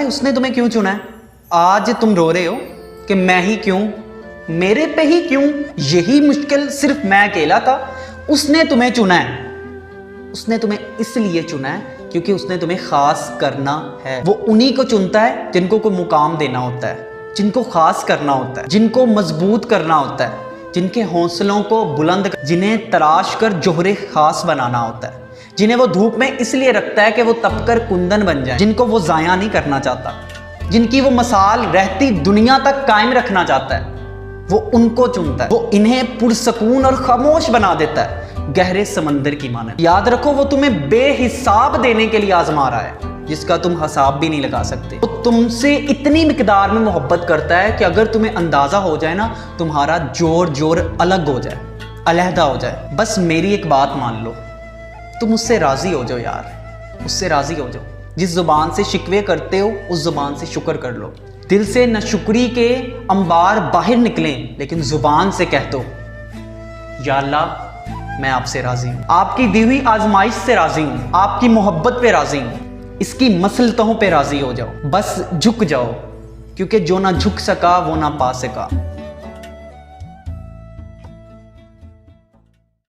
कि उसने तुम्हें क्यों चुना है। आज तुम रो रहे हो कि मैं ही क्यों, मेरे पे ही क्यों, यही मुश्किल सिर्फ मैं अकेला था। उसने तुम्हें चुना है, उसने तुम्हें इसलिए चुना है क्योंकि उसने तुम्हें खास करना है। वो उन्हीं को चुनता है जिनको कोई मुकाम देना होता है, जिनको खास करना होता है, जिनको मजबूत करना होता है, जिनके हौसलों को बुलंद, जिन्हें तराश कर जोहरे खास बनाना होता है, जिन्हें वो धूप में इसलिए रखता है कि वो तपकर कुंदन बन जाए, जिनको वो ज़ाया नहीं करना चाहता, जिनकी वो मिसाल रहती दुनिया तक कायम रखना चाहता है, वो उनको चुनता है। वो इन्हें पुरसकून और खामोश बना देता है, गहरे समंदर की मानद। याद रखो, वो तुम्हें बेहिसाब देने के लिए आजमा रहा है जिसका तुम हिसाब भी नहीं लगा सकते। वो तुमसे इतनी मिकदार में मोहब्बत करता है कि अगर तुम्हें अंदाजा हो जाए ना, तुम्हारा जोर अलग हो जाए, अलहदा हो जाए। बस मेरी एक बात मान लो, तुम उससे राजी हो जाओ यार, उससे राजी हो जाओ। जिस जुबान से शिकवे करते हो उस जुबान से शुक्र कर लो। दिल से नशुक्री के अंबार बाहर निकलें, लेकिन जुबान से कह दो या अल्लाह मैं आपसे राजी हूँ, आपकी दी हुई आजमाइश से राजी हूँ, आपकी मोहब्बत पे राजी हूँ, इसकी मसलतों पे राजी हो जाओ। बस झुक जाओ, क्योंकि जो ना झुक सका वो ना पा सका।